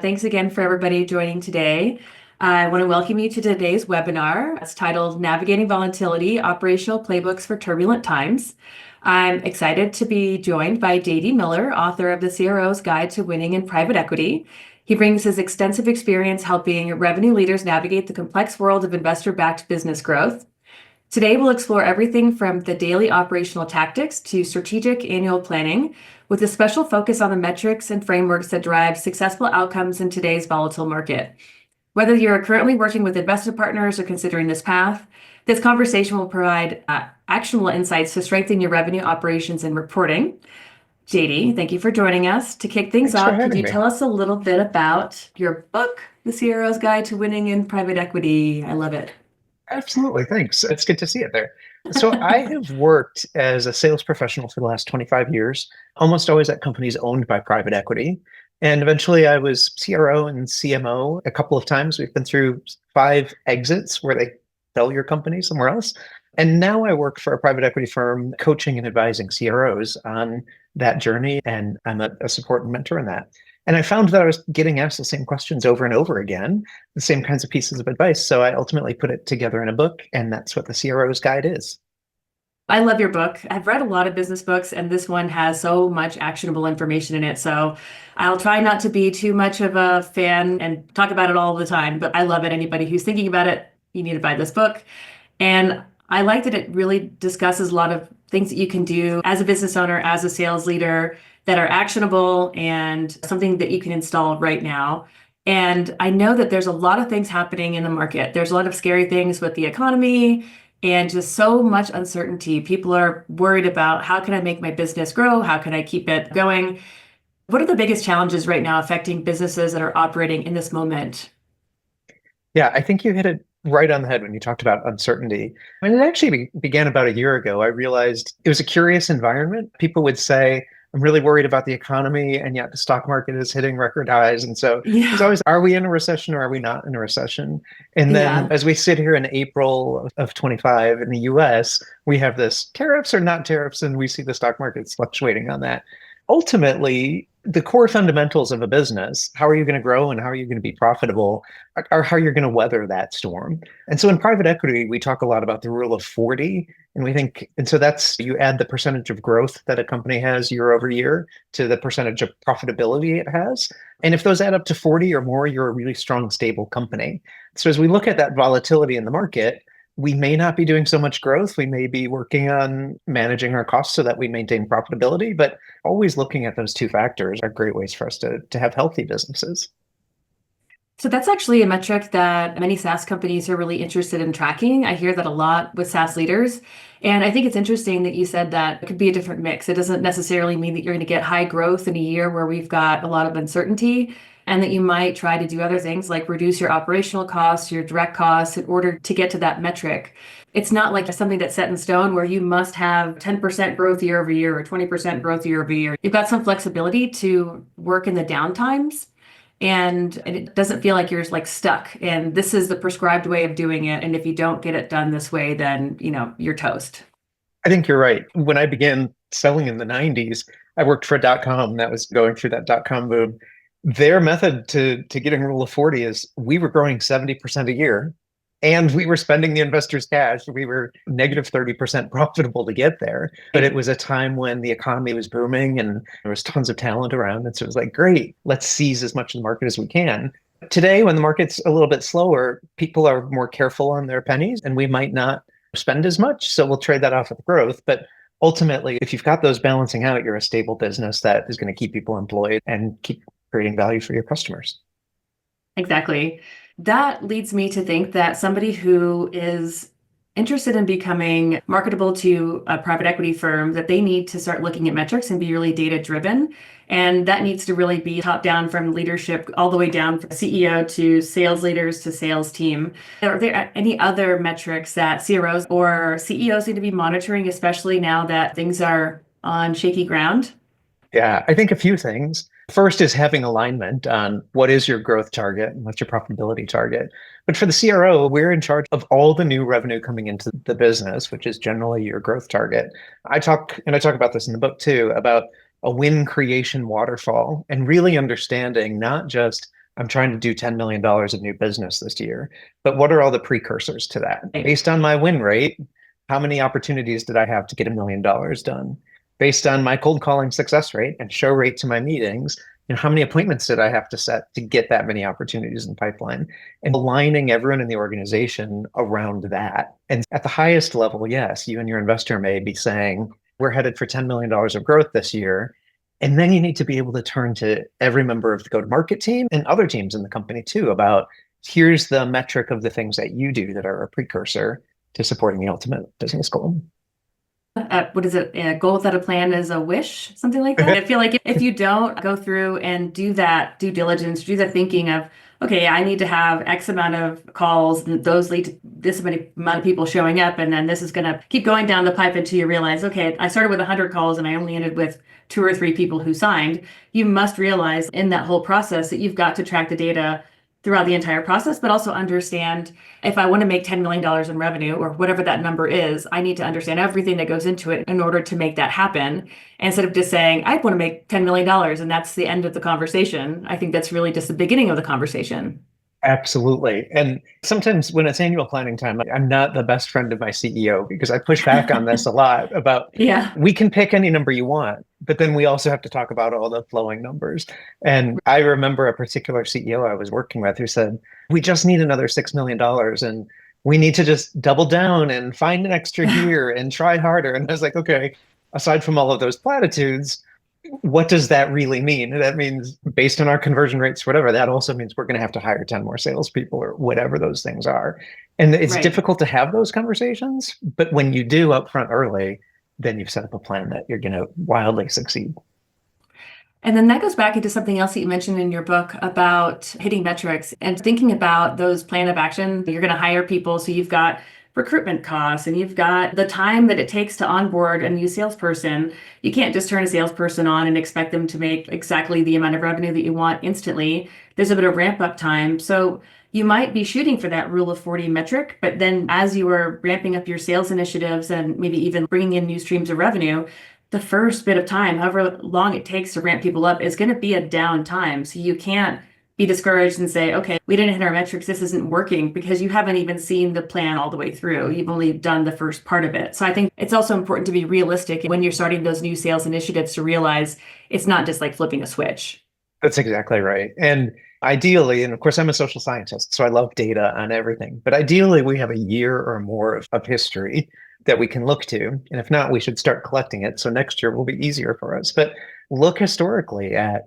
Thanks again for everybody joining today. I want to welcome you to today's webinar. It's titled Navigating Volatility, Operational Playbooks for Turbulent Times. I'm excited to be joined by J.D. Miller, author of the CRO's Guide to Winning in Private Equity. He brings his extensive experience helping revenue leaders navigate the complex world of investor-backed business growth. Today, we'll explore everything from the daily operational tactics to strategic annual planning, with a special focus on the metrics and frameworks that drive successful outcomes in today's volatile market. Whether you're currently working with investment partners or considering this path, this conversation will provide actionable insights to strengthen your revenue operations and reporting. JD, thank you for joining us. To kick things Thanks for off, could having you me. tell us a little bit about your book, The CRO's Guide to Winning in Private Equity? I love it. Absolutely. Thanks. It's good to see it there. So I have worked as a sales professional for the last 25 years, almost always at companies owned by private equity. And eventually I was CRO and CMO a couple of times. We've been through 5 exits where they sell your company somewhere else. And now I work for a private equity firm coaching and advising CROs on that journey. And I'm a support and mentor in that. And I found that I was getting asked the same questions over and over again, the same kinds of pieces of advice. So I ultimately put it together in a book, and that's what the CRO's Guide is. I love your book. I've read a lot of business books, and this one has so much actionable information in it. So I'll try not to be too much of a fan and talk about it all the time, but I love it. Anybody who's thinking about it, you need to buy this book. And I like that it really discusses a lot of things that you can do as a business owner, as a sales leader that are actionable and something that you can install right now. And I know that there's a lot of things happening in the market. There's a lot of scary things with the economy and just so much uncertainty. People are worried about how can I make my business grow? How can I keep it going? What are the biggest challenges right now affecting businesses that are operating in this moment? Yeah, I think you hit it right on the head when you talked about uncertainty. When it actually began about a year ago, I realized it was a curious environment. People would say, I'm really worried about the economy, and yet the stock market is hitting record highs. And so there's Yeah, always, are we in a recession or are we not in a recession? And then yeah. as we sit here in April of 25 in the US, we have this tariffs or not tariffs, and we see the stock markets fluctuating on that. Ultimately, the core fundamentals of a business, how are you going to grow and how are you going to be profitable, are how you're going to weather that storm. And so in private equity, we talk a lot about the rule of 40. And we think, and so that's you add the percentage of growth that a company has year over year to the percentage of profitability it has. And if those add up to 40 or more, you're a really strong, stable company. So as we look at that volatility in the market, we may not be doing so much growth. We may be working on managing our costs so that we maintain profitability, but always looking at those 2 factors are great ways for us to have healthy businesses. So that's actually a metric that many SaaS companies are really interested in tracking. I hear that a lot with SaaS leaders. And I think it's interesting that you said that it could be a different mix. It doesn't necessarily mean that you're going to get high growth in a year where we've got a lot of uncertainty, and that you might try to do other things like reduce your operational costs, your direct costs in order to get to that metric. It's not like something that's set in stone where you must have 10% growth year over year or 20% growth year over year. You've got some flexibility to work in the downtimes, and it doesn't feel like you're like stuck. And this is the prescribed way of doing it. And if you don't get it done this way, then, you're toast. I think you're right. When I began selling in the 90s, I worked for .com that was going through that .com boom. Their method to getting rule of 40 is we were growing 70% a year and we were spending the investors' cash. We were negative 30% profitable to get there. But it was a time when the economy was booming and there was tons of talent around. And so it was like, great, let's seize as much of the market as we can. Today, when the market's a little bit slower, people are more careful on their pennies and we might not spend as much. So we'll trade that off with growth. But ultimately, if you've got those balancing out, you're a stable business that is going to keep people employed and keep creating value for your customers. Exactly. That leads me to think that somebody who is interested in becoming marketable to a private equity firm, that they need to start looking at metrics and be really data driven. And that needs to really be top down from leadership all the way down from CEO to sales leaders to sales team. Are there any other metrics that CROs or CEOs need to be monitoring, especially now that things are on shaky ground? Yeah, I think a few things. First is having alignment on what is your growth target and what's your profitability target. But for the CRO, we're in charge of all the new revenue coming into the business, which is generally your growth target. I talk about this in the book too, about a win creation waterfall and really understanding not just I'm trying to do $10 million of new business this year. But what are all the precursors to that? Right. Based on my win rate, how many opportunities did I have to get $1 million done? Based on my cold calling success rate and show rate to my meetings, how many appointments did I have to set to get that many opportunities in pipeline? And aligning everyone in the organization around that. And at the highest level, yes, you and your investor may be saying, we're headed for $10 million of growth this year. And then you need to be able to turn to every member of the go-to-market team and other teams in the company too about here's the metric of the things that you do that are a precursor to supporting the ultimate business goal. What is it? A goal without a plan is a wish, something like that. I feel like if you don't go through and do that due diligence, do the thinking of, okay, I need to have X amount of calls, and those lead to this many amount of people showing up, and then this is going to keep going down the pipe until you realize, okay, I started with 100 calls and I only ended with 2 or 3 people who signed. You must realize in that whole process that you've got to track the data throughout the entire process, but also understand if I want to make $10 million in revenue or whatever that number is, I need to understand everything that goes into it in order to make that happen. Instead of just saying, I want to make $10 million and that's the end of the conversation. I think that's really just the beginning of the conversation. Absolutely. And sometimes when it's annual planning time, I'm not the best friend of my CEO because I push back on this a lot about we can pick any number you want, but then we also have to talk about all the flowing numbers. And I remember a particular CEO I was working with who said, we just need another $6 million and we need to just double down and find an extra gear and try harder. And I was like, okay, aside from all of those platitudes, what does that really mean? That means based on our conversion rates, whatever, that also means we're going to have to hire 10 more salespeople or whatever those things are. And it's difficult to have those conversations, but when you do upfront early, then you've set up a plan that you're going to wildly succeed. And then that goes back into something else that you mentioned in your book about hitting metrics and thinking about those plan of action. You're going to hire people, so you've got recruitment costs and you've got the time that it takes to onboard a new salesperson. You can't just turn a salesperson on and expect them to make exactly the amount of revenue that you want instantly. There's a bit of ramp up time. So you might be shooting for that rule of 40 metric, but then as you are ramping up your sales initiatives and maybe even bringing in new streams of revenue, the first bit of time, however long it takes to ramp people up, is going to be a down time. So you can't be discouraged and say, okay, we didn't hit our metrics, this isn't working, because you haven't even seen the plan all the way through. You've only done the first part of it. So I think it's also important to be realistic when you're starting those new sales initiatives to realize it's not just like flipping a switch. That's exactly right. And ideally, and of course, I'm a social scientist, so I love data on everything, but ideally, we have a year or more of history that we can look to. And if not, we should start collecting it. So next year will be easier for us. But look historically at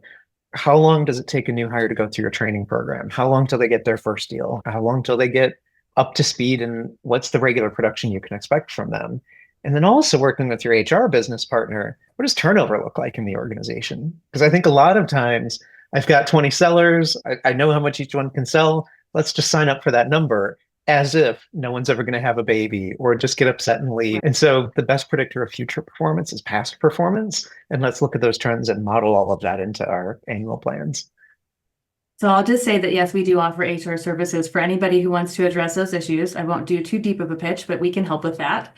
how long does it take a new hire to go through your training program? How long till they get their first deal? How long till they get up to speed? And what's the regular production you can expect from them? And then also working with your HR business partner, what does turnover look like in the organization? Because I think a lot of times I've got 20 sellers. I know how much each one can sell. Let's just sign up for that number, as if no one's ever going to have a baby or just get upset and leave. And so the best predictor of future performance is past performance. And let's look at those trends and model all of that into our annual plans. So I'll just say that, yes, we do offer HR services for anybody who wants to address those issues. I won't do too deep of a pitch, but we can help with that.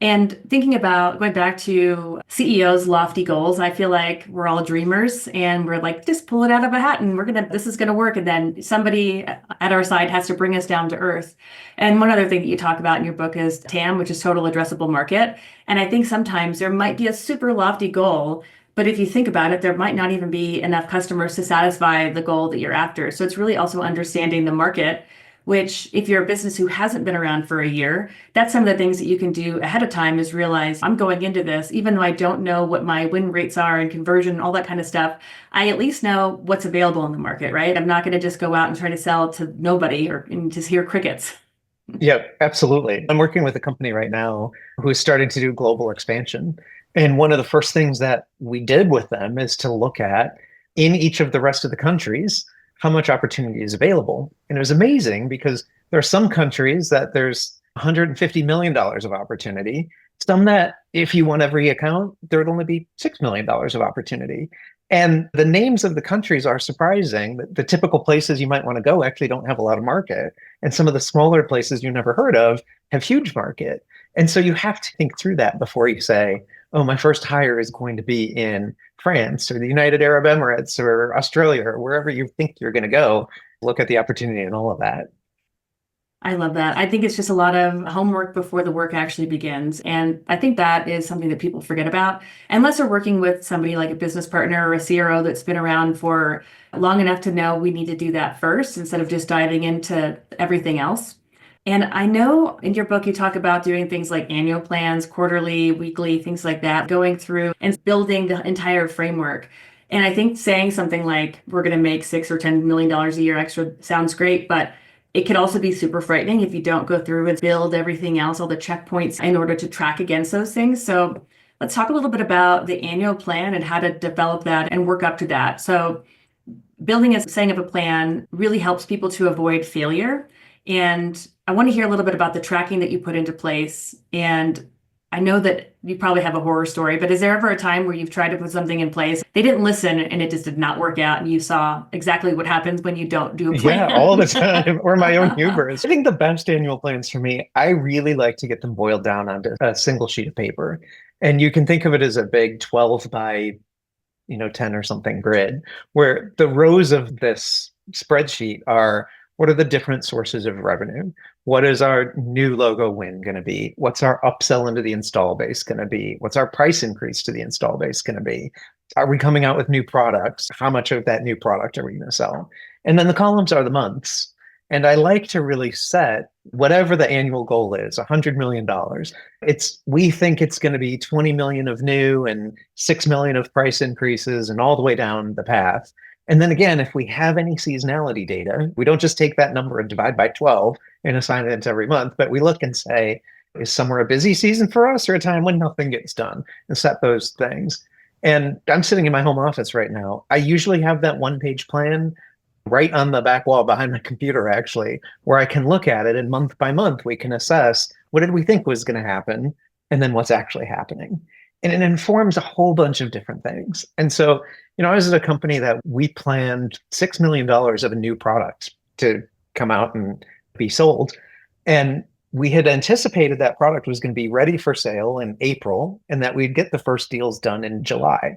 And thinking about going back to CEOs' lofty goals, I feel like we're all dreamers and we're like, just pull it out of a hat and this is going to work. And then somebody at our side has to bring us down to earth. And one other thing that you talk about in your book is TAM, which is total addressable market. And I think sometimes there might be a super lofty goal, but if you think about it, there might not even be enough customers to satisfy the goal that you're after. So it's really also understanding the market, which if you're a business who hasn't been around for a year, that's some of the things that you can do ahead of time is realize I'm going into this, even though I don't know what my win rates are and conversion, all that kind of stuff, I at least know what's available in the market, right? I'm not going to just go out and try to sell to nobody and just hear crickets. Yeah, absolutely. I'm working with a company right now who is starting to do global expansion. And one of the first things that we did with them is to look at in each of the rest of the countries, how much opportunity is available. And it was amazing because there are some countries that there's $150 million of opportunity. Some that if you want every account, there would only be $6 million of opportunity. And the names of the countries are surprising. The typical places you might want to go actually don't have a lot of market. And some of the smaller places you never heard of have huge market. And so you have to think through that before you say, oh, my first hire is going to be in France or the United Arab Emirates or Australia or wherever you think you're going to go. Look at the opportunity and all of that. I love that. I think it's just a lot of homework before the work actually begins. And I think that is something that people forget about. Unless they're working with somebody like a business partner or a CRO that's been around for long enough to know we need to do that first instead of just diving into everything else. And I know in your book, you talk about doing things like annual plans, quarterly, weekly, things like that, going through and building the entire framework. And I think saying something like, we're going to make $6 or $10 million a year extra sounds great, but it could also be super frightening if you don't go through and build everything else, all the checkpoints in order to track against those things. So let's talk a little bit about the annual plan and how to develop that and work up to that. So building a saying of a plan really helps people to avoid failure. And I want to hear a little bit about the tracking that you put into place. And I know that you probably have a horror story, but is there ever a time where you've tried to put something in place, they didn't listen and it just did not work out, and you saw exactly what happens when you don't do a Yeah, all the plan? time, or my own hubris. I think the best annual plans for me, I really like to get them boiled down onto a single sheet of paper. And you can think of it as a big 12 by 10 or something grid, where the rows of this spreadsheet are what are the different sources of revenue? What is our new logo win going to be? What's our upsell into the install base going to be? What's our price increase to the install base going to be? Are we coming out with new products? How much of that new product are we going to sell? And then the columns are the months. And I like to really set whatever the annual goal is, $100 million. We think it's going to be 20 million of new and 6 million of price increases and all the way down the path. And then again, if we have any seasonality data, we don't just take that number and divide by 12 and assign it to every month, but we look and say, is summer a busy season for us or a time when nothing gets done, and set those things. And I'm sitting in my home office right now. I usually have that one-page plan right on the back wall behind my computer, actually, where I can look at it, and month by month we can assess what did we think was going to happen and then what's actually happening. And it informs a whole bunch of different things. And so, I was at a company that we planned $6 million of a new product to come out and be sold. And we had anticipated that product was going to be ready for sale in April and that we'd get the first deals done in July.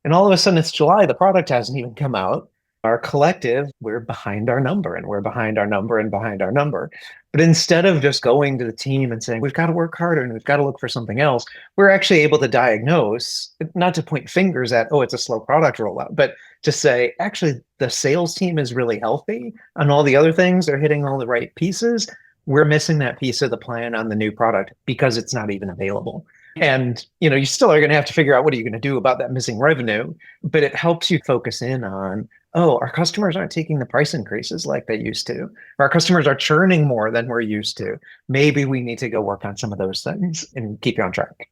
And all of a sudden it's July, the product hasn't even come out. Our collective, we're behind our number and we're behind our number and behind our number. But instead of just going to the team and saying, we've got to work harder and we've got to look for something else, we're actually able to diagnose, not to point fingers at, oh, it's a slow product rollout, but to say, actually, the sales team is really healthy and all the other things are hitting all the right pieces. We're missing that piece of the plan on the new product because it's not even available. And, you still are going to have to figure out what are you going to do about that missing revenue, but it helps you focus in on, oh, our customers aren't taking the price increases like they used to. Our customers are churning more than we're used to. Maybe we need to go work on some of those things and keep you on track.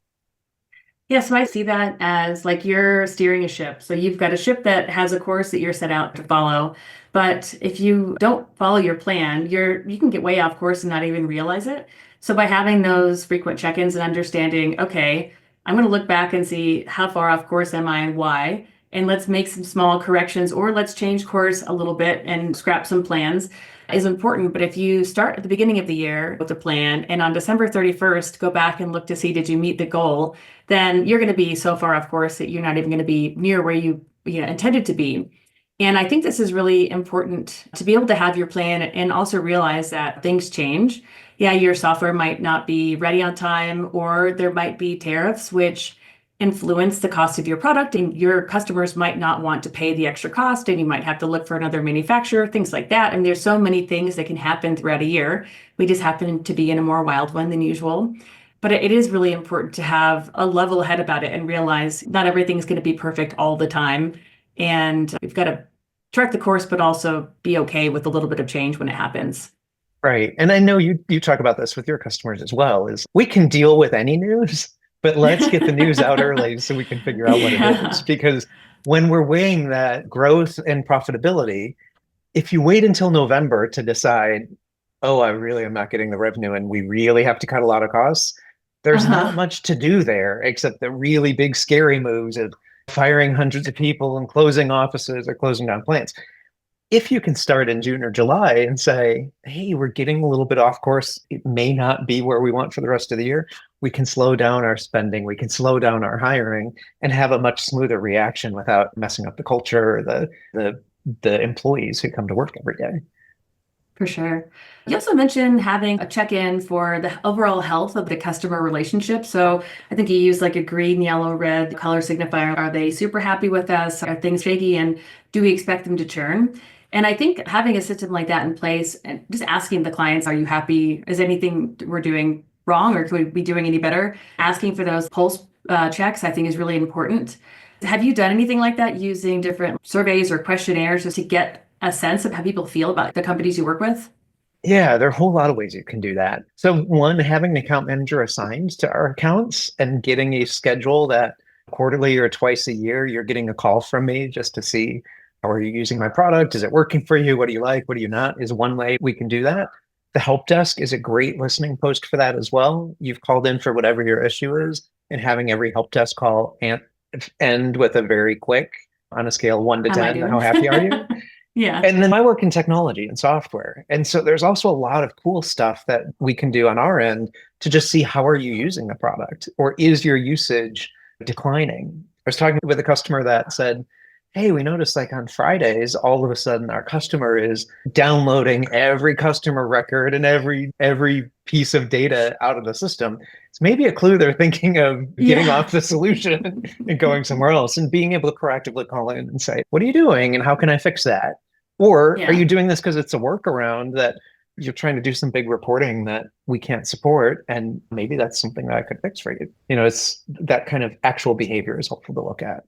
Yeah, so I see that as like you're steering a ship. So you've got a ship that has a course that you're set out to follow. But if you don't follow your plan, you can get way off course and not even realize it. So by having those frequent check-ins and understanding, okay, I'm going to look back and see how far off course am I and why, and let's make some small corrections, or let's change course a little bit and scrap some plans, is important. But if you start at the beginning of the year with a plan and on December 31st, go back and look to see, did you meet the goal? Then you're going to be so far off course that you're not even going to be near where you intended to be. And I think this is really important to be able to have your plan and also realize that things change. Yeah, your software might not be ready on time, or there might be tariffs, which influence the cost of your product, and your customers might not want to pay the extra cost, and you might have to look for another manufacturer, things like that. And there's so many things that can happen throughout a year. We just happen to be in a more wild one than usual. But it is really important to have a level head about it and realize not everything's going to be perfect all the time. And we've got to track the course, but also be okay with a little bit of change when it happens. Right. And I know you talk about this with your customers as well, is we can deal with any news, but let's get the news out early so we can figure out what it is. Because when we're weighing that growth and profitability, if you wait until November to decide, oh, I really am not getting the revenue and we really have to cut a lot of costs, there's not much to do there except the really big scary moves of firing hundreds of people and closing offices or closing down plants. If you can start in June or July and say, hey, we're getting a little bit off course, it may not be where we want for the rest of the year, we can slow down our spending, we can slow down our hiring and have a much smoother reaction without messing up the culture or the employees who come to work every day. For sure. You also mentioned having a check-in for the overall health of the customer relationship. So I think you use like a green, yellow, red color signifier. Are they super happy with us? Are things shaky? And do we expect them to churn? And I think having a system like that in place and just asking the clients, are you happy? Is anything we're doing wrong or could we be doing any better? Asking for those pulse checks, I think is really important. Have you done anything like that using different surveys or questionnaires just to get a sense of how people feel about the companies you work with? Yeah, there are a whole lot of ways you can do that. So, one, having an account manager assigned to our accounts and getting a schedule that quarterly or twice a year, you're getting a call from me just to see how are you using my product? Is it working for you? What do you like? What do you not? Is one way we can do that. The help desk is a great listening post for that as well. You've called in for whatever your issue is, and having every help desk call end with a very quick, on a scale of 1 to How am I 10, how doing? happy are you? Yeah. And then I work in technology and software. And so there's also a lot of cool stuff that we can do on our end to just see how are you using the product or is your usage declining? I was talking with a customer that said, hey, we noticed like on Fridays, all of a sudden our customer is downloading every customer record and every piece of data out of the system. It's maybe a clue they're thinking of getting Yeah. off the solution and going somewhere else and being able to proactively call in and say, what are you doing and how can I fix that? Or are Yeah. you doing this because it's a workaround that you're trying to do some big reporting that we can't support? And maybe that's something that I could fix for you. It's that kind of actual behavior is helpful to look at.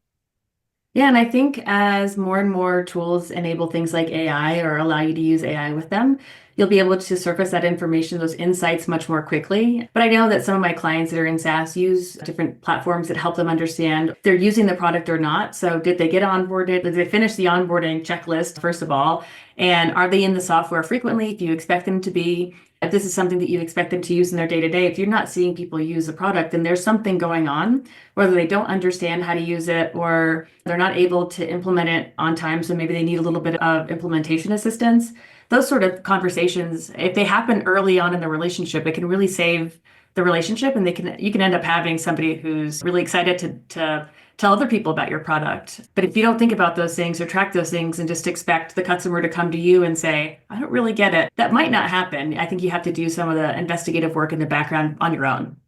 Yeah, and I think as more and more tools enable things like AI or allow you to use AI with them, you'll be able to surface that information, those insights much more quickly. But I know that some of my clients that are in SaaS use different platforms that help them understand if they're using the product or not. So did they get onboarded? Did they finish the onboarding checklist, first of all? And are they in the software frequently? Do you expect them to be? If this is something that you expect them to use in their day-to-day, if you're not seeing people use the product, then there's something going on, whether they don't understand how to use it or they're not able to implement it on time. So maybe they need a little bit of implementation assistance. Those sort of conversations, if they happen early on in the relationship, it can really save the relationship and you can end up having somebody who's really excited to tell other people about your product. But if you don't think about those things or track those things and just expect the customer to come to you and say, I don't really get it, that might not happen. I think you have to do some of the investigative work in the background on your own.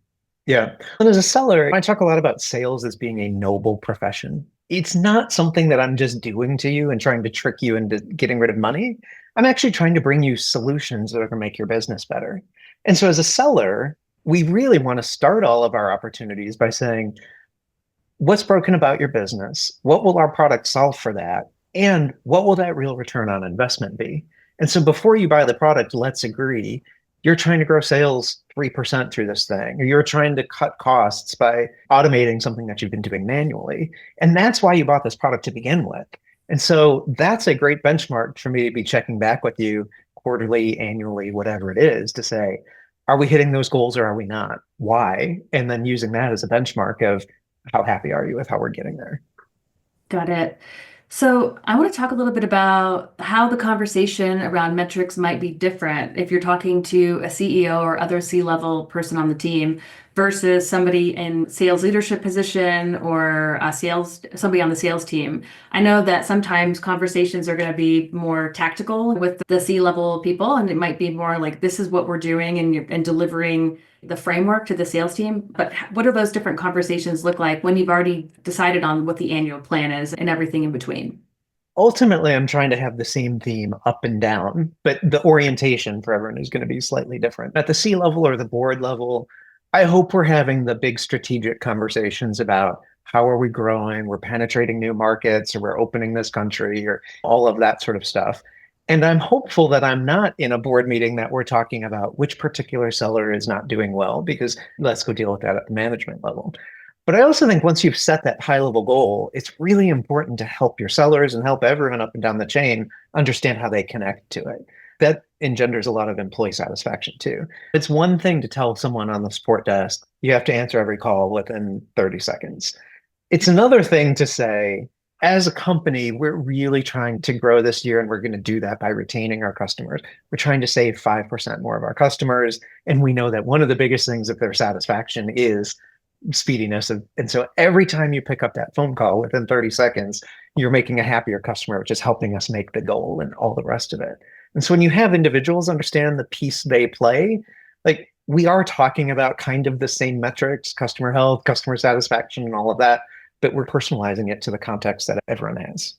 Yeah. And as a seller, I talk a lot about sales as being a noble profession. It's not something that I'm just doing to you and trying to trick you into getting rid of money. I'm actually trying to bring you solutions that are going to make your business better. And so as a seller, we really want to start all of our opportunities by saying, what's broken about your business? What will our product solve for that? And what will that real return on investment be? And so before you buy the product, let's agree you're trying to grow sales 3% through this thing, or you're trying to cut costs by automating something that you've been doing manually. And that's why you bought this product to begin with. And so that's a great benchmark for me to be checking back with you quarterly, annually, whatever it is, to say, are we hitting those goals or are we not? Why? And then using that as a benchmark of how happy are you with how we're getting there? Got it. So I want to talk a little bit about how the conversation around metrics might be different if you're talking to a CEO or other C-level person on the team versus somebody in sales leadership position or somebody on the sales team. I know that sometimes conversations are going to be more tactical with the C-level people, and it might be more like this is what we're doing and delivering the framework to the sales team. But what do those different conversations look like when you've already decided on what the annual plan is and everything in between? Ultimately, I'm trying to have the same theme up and down, but the orientation for everyone is going to be slightly different. At the C level or the board level, I hope we're having the big strategic conversations about how are we growing, we're penetrating new markets, or we're opening this country, or all of that sort of stuff. And I'm hopeful that I'm not in a board meeting that we're talking about which particular seller is not doing well, because let's go deal with that at the management level. But I also think once you've set that high level goal, it's really important to help your sellers and help everyone up and down the chain understand how they connect to it. That engenders a lot of employee satisfaction too. It's one thing to tell someone on the support desk, you have to answer every call within 30 seconds. It's another thing to say, as a company, we're really trying to grow this year, and we're going to do that by retaining our customers. We're trying to save 5% more of our customers. And we know that one of the biggest things of their satisfaction is speediness. And so every time you pick up that phone call within 30 seconds, you're making a happier customer, which is helping us make the goal and all the rest of it. And so when you have individuals understand the piece they play, like we are talking about kind of the same metrics, customer health, customer satisfaction, and all of that, but we're personalizing it to the context that everyone has.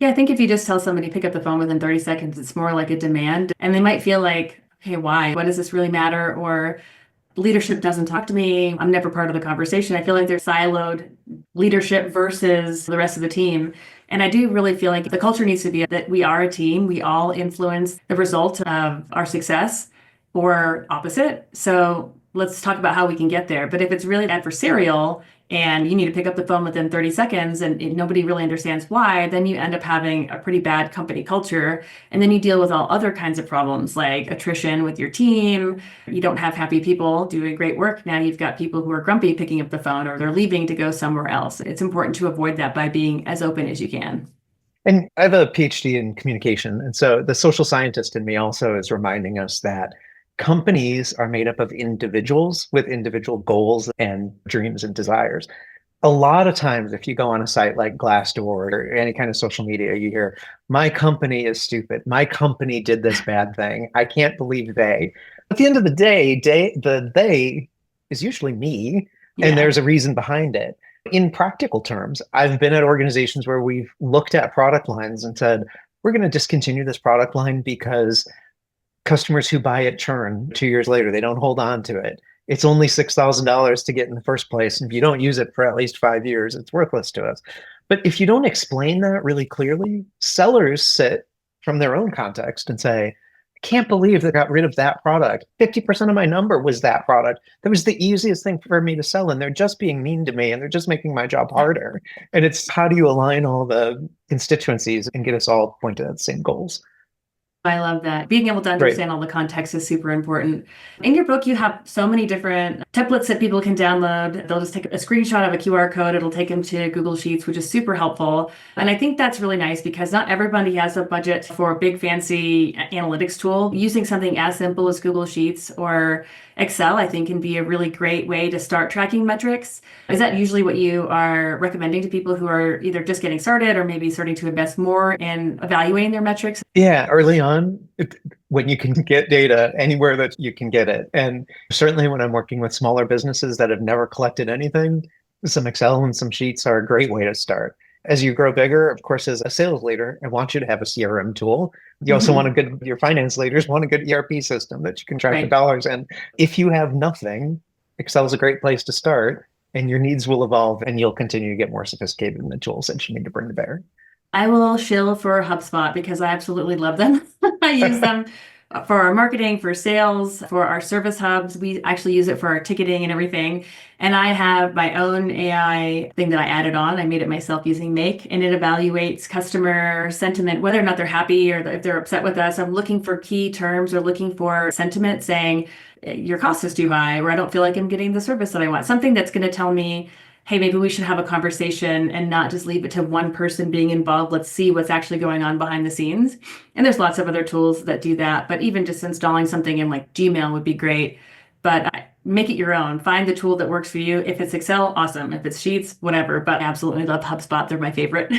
Yeah, I think if you just tell somebody pick up the phone within 30 seconds, it's more like a demand. And they might feel like, okay, why? Why does this really matter? Or leadership doesn't talk to me. I'm never part of the conversation. I feel like there's siloed leadership versus the rest of the team. And I do really feel like the culture needs to be that we are a team. We all influence the result of our success or opposite. So let's talk about how we can get there. But if it's really adversarial and you need to pick up the phone within 30 seconds and nobody really understands why, then you end up having a pretty bad company culture. And then you deal with all other kinds of problems like attrition with your team. You don't have happy people doing great work. Now you've got people who are grumpy picking up the phone or they're leaving to go somewhere else. It's important to avoid that by being as open as you can. And I have a PhD in communication. And so the social scientist in me also is reminding us that companies are made up of individuals with individual goals and dreams and desires. A lot of times, if you go on a site like Glassdoor or any kind of social media, you hear, my company is stupid. My company did this bad thing. I can't believe they. At the end of the day, the they is usually me, and Yeah. there's a reason behind it. In practical terms, I've been at organizations where we've looked at product lines and said, we're going to discontinue this product line because customers who buy it churn 2 years later. They don't hold on to it. It's only $6,000 to get in the first place. And if you don't use it for at least 5 years, it's worthless to us. But if you don't explain that really clearly, sellers sit from their own context and say, I can't believe they got rid of that product. 50% of my number was that product. That was the easiest thing for me to sell. And they're just being mean to me and they're just making my job harder. And it's how do you align all the constituencies and get us all pointed at the same goals? I love that. Being able to Right. understand all the context is super important. In your book, you have so many different templates that people can download. They'll just take a screenshot of a QR code. It'll take them to Google Sheets, which is super helpful. And I think that's really nice because not everybody has a budget for a big fancy analytics tool. Using something as simple as Google Sheets or Excel, I think, can be a really great way to start tracking metrics. Is that usually what you are recommending to people who are either just getting started or maybe starting to invest more in evaluating their metrics? Yeah, early on, when you can get data anywhere that you can get it. And certainly when I'm working with smaller businesses that have never collected anything, some Excel and some Sheets are a great way to start. As you grow bigger, of course, as a sales leader, I want you to have a CRM tool. You also want your finance leaders want a good ERP system that you can track the dollars in. If you have nothing, Excel is a great place to start, and your needs will evolve and you'll continue to get more sophisticated in the tools that you need to bring to bear. I will shill for HubSpot because I absolutely love them. I use them for our marketing, for sales, for our service hubs. We actually use it for our ticketing and everything. And I have my own AI thing that I added on. I made it myself using Make, and it evaluates customer sentiment, whether or not they're happy or if they're upset with us. I'm looking for key terms or looking for sentiment saying, your cost is too high, or I don't feel like I'm getting the service that I want. Something that's going to tell me, hey, maybe we should have a conversation and not just leave it to one person being involved. Let's see what's actually going on behind the scenes. And there's lots of other tools that do that. But even just installing something in like Gmail would be great. But make it your own. Find the tool that works for you. If it's Excel, awesome. If it's Sheets, whatever. But I absolutely love HubSpot. They're my favorite.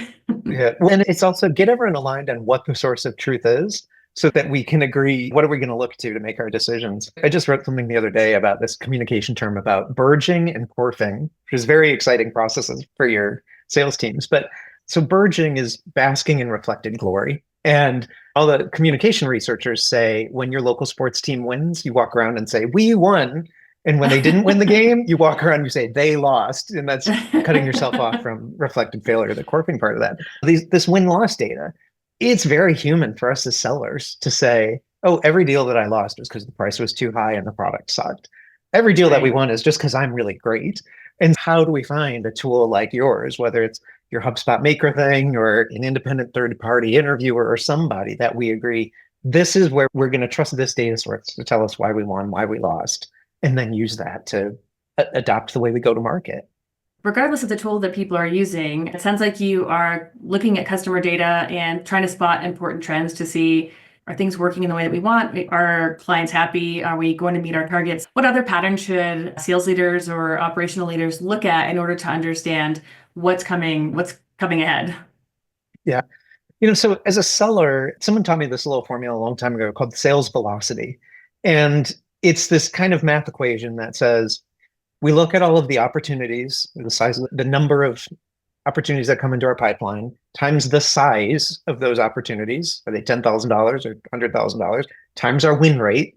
Yeah. And it's also get everyone aligned on what the source of truth is so that we can agree what are we going to look to make our decisions. I just wrote something the other day about this communication term about burgeoning and morphing, which is very exciting processes for your sales teams. But so burgeoning is basking in reflected glory. And all the communication researchers say when your local sports team wins, you walk around and say, we won. And when they didn't win the game, you walk around and you say, they lost. And that's cutting yourself off from reflected failure, the corping part of that. This win-loss data, it's very human for us as sellers to say, oh, every deal that I lost was because the price was too high and the product sucked. Every deal that we won is just because I'm really great. And how do we find a tool like yours, whether it's your HubSpot Maker thing or an independent third-party interviewer or somebody that we agree, this is where we're going to trust this data source to tell us why we won, why we lost, and then use that to adopt the way we go to market. regardless of the tool that people are using, it sounds like you are looking at customer data and trying to spot important trends to see, are things working in the way that we want? Are clients happy? Are we going to meet our targets? What other patterns should sales leaders or operational leaders look at in order to understand what's coming ahead? Yeah. So as a seller, someone taught me this little formula a long time ago called sales velocity. And it's this kind of math equation that says we look at all of the opportunities, the size, the number of opportunities that come into our pipeline, times the size of those opportunities, are they $10,000 or $100,000, times our win rate,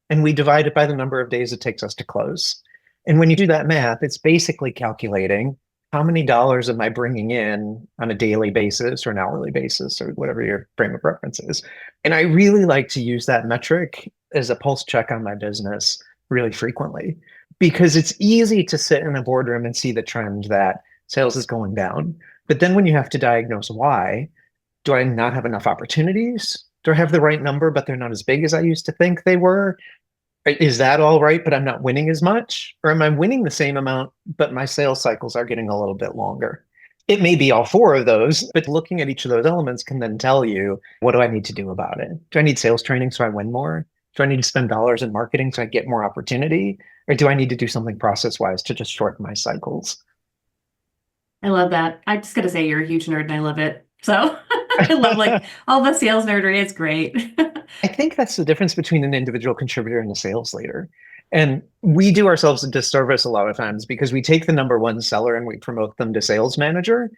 and we divide it by the number of days it takes us to close. And when you do that math, it's basically calculating how many dollars am I bringing in on a daily basis or an hourly basis or whatever your frame of reference is. And I really like to use that metric as a pulse check on my business really frequently because it's easy to sit in a boardroom and see the trend that sales is going down. But then when you have to diagnose why, do I not have enough opportunities? Do I have the right number, but they're not as big as I used to think they were? Is that all right, but I'm not winning as much? Or am I winning the same amount, but my sales cycles are getting a little bit longer? It may be all four of those, but looking at each of those elements can then tell you, what do I need to do about it? Do I need sales training so I win more? Do I need to spend dollars in marketing so I get more opportunity? Or do I need to do something process-wise to just shorten my cycles? I love that. I just gotta say you're a huge nerd and I love it. So I love like all the sales nerdery. It's great. I think that's the difference between an individual contributor and a sales leader. And we do ourselves a disservice a lot of times because we take the number one seller and we promote them to sales manager.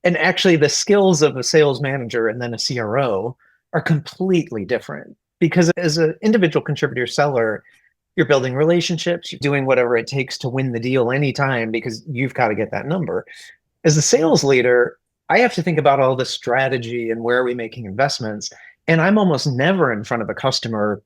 And actually, the skills of a sales manager and then a CRO are completely different. Because as an individual contributor seller, you're building relationships, you're doing whatever it takes to win the deal anytime because you've got to get that number. As a sales leader, I have to think about all the strategy and where are we making investments. And I'm almost never in front of a customer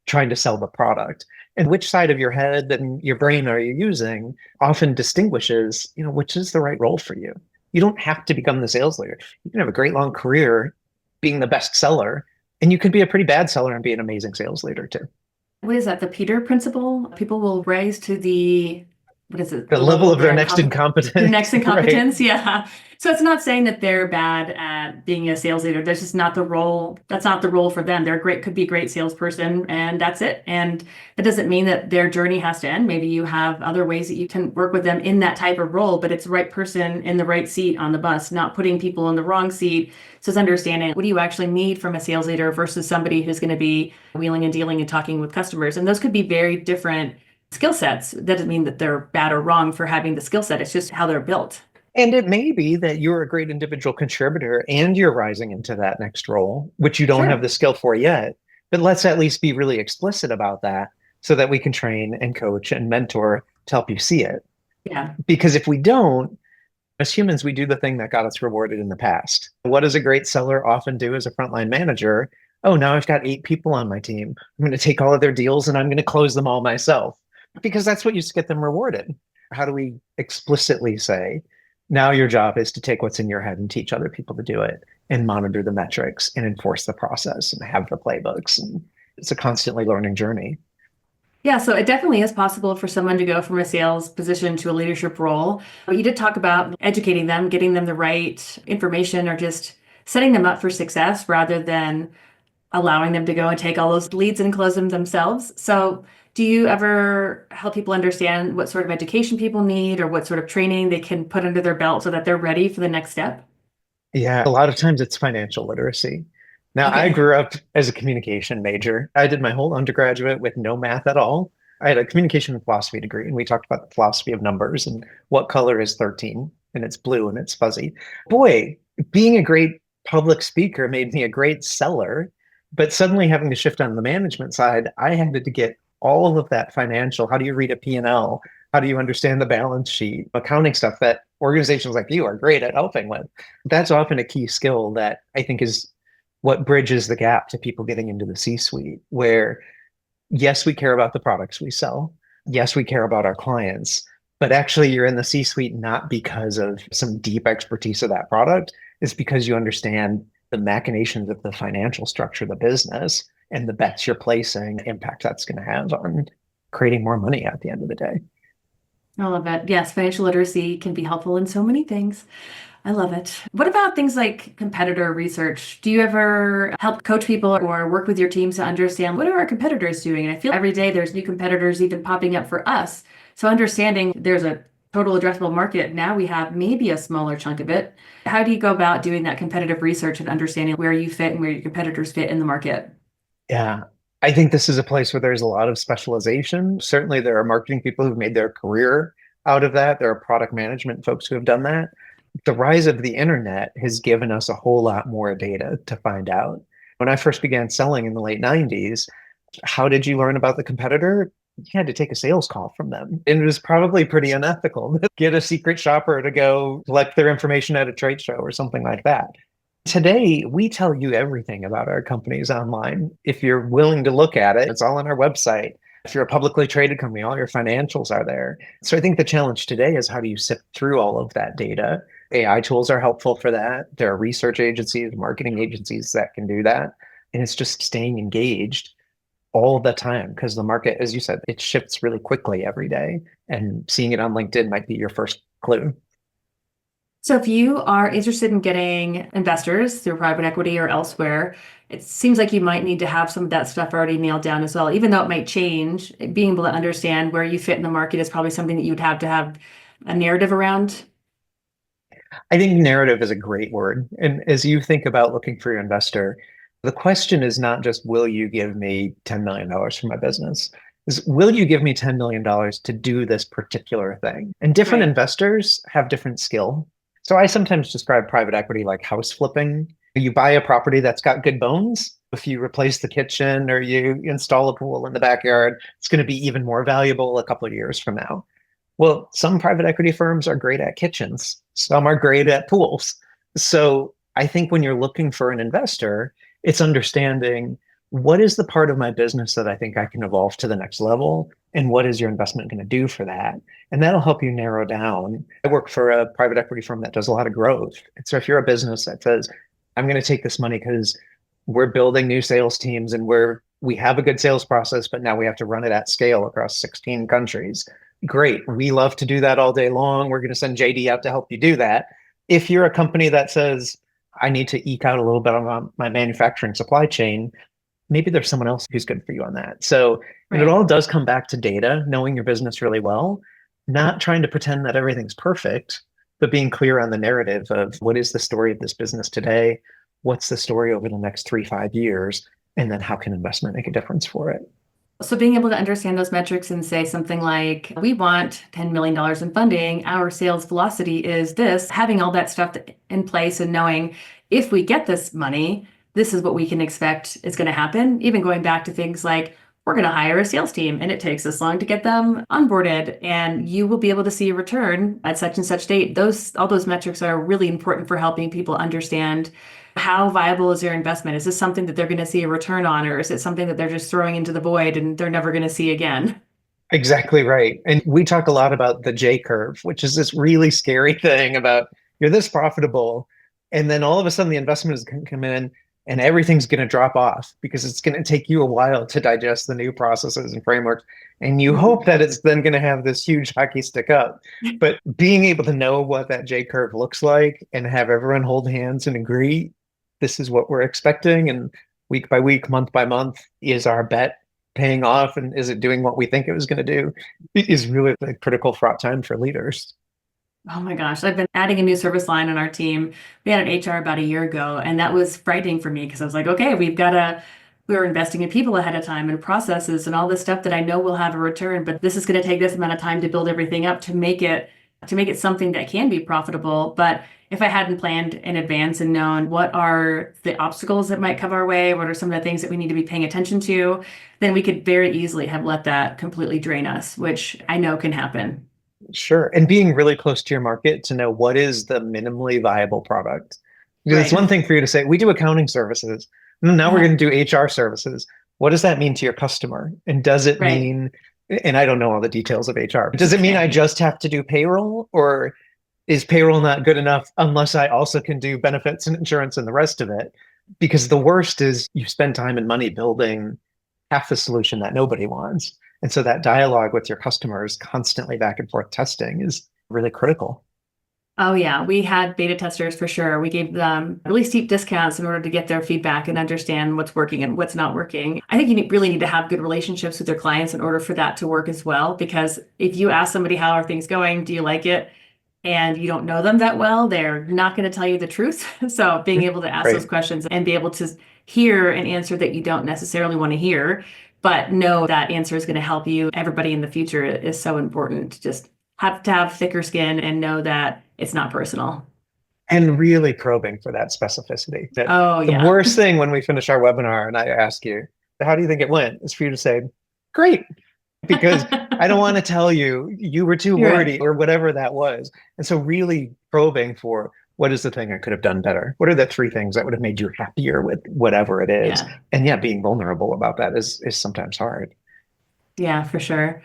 trying to sell the product. And which side of your head and your brain are you using often distinguishes, which is the right role for you. You don't have to become the sales leader. You can have a great long career being the best seller, and you could be a pretty bad seller and be an amazing sales leader too. What is that? The Peter principle? People will rise to the, what is it? The level of their next incompetence. Their next incompetence, Right. yeah. So it's not saying that they're bad at being a sales leader. That's just not the role. That's not the role for them. They're great, could be a great salesperson, and that's it. And that doesn't mean that their journey has to end. Maybe you have other ways that you can work with them in that type of role, but it's the right person in the right seat on the bus, not putting people in the wrong seat. So it's understanding what do you actually need from a sales leader versus somebody who's going to be wheeling and dealing and talking with customers. And those could be very different skill sets. That doesn't mean that they're bad or wrong for having the skill set. It's just how they're built. And it may be that you're a great individual contributor and you're rising into that next role, which you don't Sure. have the skill for yet. But let's at least be really explicit about that so that we can train and coach and mentor to help you see it. Yeah. Because if we don't, as humans, we do the thing that got us rewarded in the past. What does a great seller often do as a frontline manager? Oh, now I've got 8 people on my team. I'm going to take all of their deals and I'm going to close them all myself because that's what used to get them rewarded. How do we explicitly say, now your job is to take what's in your head and teach other people to do it and monitor the metrics and enforce the process and have the playbooks. And it's a constantly learning journey. Yeah, so it definitely is possible for someone to go from a sales position to a leadership role. But you did talk about educating them, getting them the right information, or just setting them up for success rather than allowing them to go and take all those leads and close them themselves. So do you ever help people understand what sort of education people need or what sort of training they can put under their belt so that they're ready for the next step? Yeah, a lot of times it's financial literacy. Now, I Okay. grew up as a communication major. I did my whole undergraduate with no math at all. I had a communication and philosophy degree, and we talked about the philosophy of numbers and what color is 13, and it's blue and it's fuzzy. Boy, being a great public speaker made me a great seller, but suddenly having to shift on the management side, I had to get all of that financial. How do you read a P&L? How do you understand the balance sheet? Accounting stuff that organizations like you are great at helping with. That's often a key skill that I think is what bridges the gap to people getting into the C-suite, where yes, we care about the products we sell. Yes, we care about our clients, but actually you're in the C-suite not because of some deep expertise of that product. It's because you understand the machinations of the financial structure of the business and the bets you're placing, the impact that's going to have on creating more money at the end of the day. I love it. Yes, financial literacy can be helpful in so many things. I love it. What about things like competitor research? Do you ever help coach people or work with your teams to understand what are our competitors doing? And I feel every day there's new competitors even popping up for us. So understanding there's a total addressable market, now we have maybe a smaller chunk of it. How do you go about doing that competitive research and understanding where you fit and where your competitors fit in the market? Yeah. I think this is a place where there's a lot of specialization. Certainly, there are marketing people who've made their career out of that. There are product management folks who have done that. The rise of the internet has given us a whole lot more data to find out. When I first began selling in the late 90s, how did you learn about the competitor? You had to take a sales call from them. And it was probably pretty unethical. Get a secret shopper to go collect their information at a trade show or something like that. Today, we tell you everything about our companies online. If you're willing to look at it, it's all on our website. If you're a publicly traded company, all your financials are there. So I think the challenge today is how do you sift through all of that data? AI tools are helpful for that. There are research agencies, marketing agencies that can do that. And it's just staying engaged all the time because the market, as you said, it shifts really quickly every day. And seeing it on LinkedIn might be your first clue. So if you are interested in getting investors through private equity or elsewhere, it seems like you might need to have some of that stuff already nailed down as well. Even though it might change, being able to understand where you fit in the market is probably something that you'd have to have a narrative around. I think narrative is a great word. And as you think about looking for your investor, the question is not just, will you give me $10 million for my business? Is, will you give me $10 million to do this particular thing? And different Right. investors have different skill. So I sometimes describe private equity like house flipping. You buy a property that's got good bones. If you replace the kitchen or you install a pool in the backyard, it's going to be even more valuable a couple of years from now. Well, some private equity firms are great at kitchens, some are great at pools. So I think when you're looking for an investor, it's understanding what is the part of my business that I think I can evolve to the next level, and what is your investment going to do for that? And that'll help you narrow down. I work for a private equity firm that does a lot of growth. And so if you're a business that says, I'm going to take this money because we're building new sales teams and we have a good sales process, but now we have to run it at scale across 16 countries. Great. We love to do that all day long. We're going to send JD out to help you do that. If you're a company that says, I need to eke out a little bit on my manufacturing supply chain, maybe there's someone else who's good for you on that. So it Right. all does come back to data, knowing your business really well, not trying to pretend that everything's perfect, but being clear on the narrative of what is the story of this business today? What's the story over the next 3, 5 years? And then how can investment make a difference for it? So being able to understand those metrics and say something like, we want $10 million in funding, our sales velocity is this, having all that stuff in place and knowing if we get this money, this is what we can expect is going to happen. Even going back to things like, we're going to hire a sales team and it takes this long to get them onboarded and you will be able to see a return at such and such date. All those metrics are really important for helping people understand how viable is your investment? Is this something that they're going to see a return on, or is it something that they're just throwing into the void and they're never going to see again? Exactly right. And we talk a lot about the J curve, which is this really scary thing about you're this profitable, and then all of a sudden the investment is going to come in and everything's going to drop off because it's going to take you a while to digest the new processes and frameworks. And you hope Mhm. that it's then going to have this huge hockey stick up. But being able to know what that J curve looks like and have everyone hold hands and agree, this is what we're expecting. And week by week, month by month is our bet paying off and is it doing what we think it was going to do? It is really a critical fraught time for leaders. Oh my gosh, I've been adding a new service line on our team. We had an HR about a year ago, and that was frightening for me because I was like, okay, we were investing in people ahead of time and processes and all this stuff that I know will have a return, but this is going to take this amount of time to build everything up to make it something that can be profitable. But if I hadn't planned in advance and known what are the obstacles that might come our way, what are some of the things that we need to be paying attention to, then we could very easily have let that completely drain us, which I know can happen. Sure. And being really close to your market to know what is the minimally viable product. Because it's Right. one thing for you to say, we do accounting services. Now we're Uh-huh. going to do HR services. What does that mean to your customer? And does it Right. mean, and I don't know all the details of HR, but does it mean I Okay. just have to do payroll, or is payroll not good enough unless I also can do benefits and insurance and the rest of it? Because the worst is you spend time and money building half the solution that nobody wants. And so that dialogue with your customers, constantly back and forth testing, is really critical. Oh yeah, we had beta testers for sure. We gave them really steep discounts in order to get their feedback and understand what's working and what's not working. I think really need to have good relationships with their clients in order for that to work as well. Because if you ask somebody, how are things going? Do you like it? And you don't know them that well, they're not going to tell you the truth. So being able to ask those Right. questions and be able to hear an answer that you don't necessarily want to hear, but know that answer is going to help you, everybody in the future is so important. Just have to have thicker skin and know that it's not personal. And really probing for that specificity. That Oh, the yeah. worst thing when we finish our webinar and I ask you, how do you think it went? Is for you to say, great, because I don't want to tell you you were too You're wordy right. or whatever that was. And so really probing for what is the thing I could have done better? What are the three things that would have made you happier with whatever it is? Yeah. And yeah, being vulnerable about that is sometimes hard. Yeah, for sure.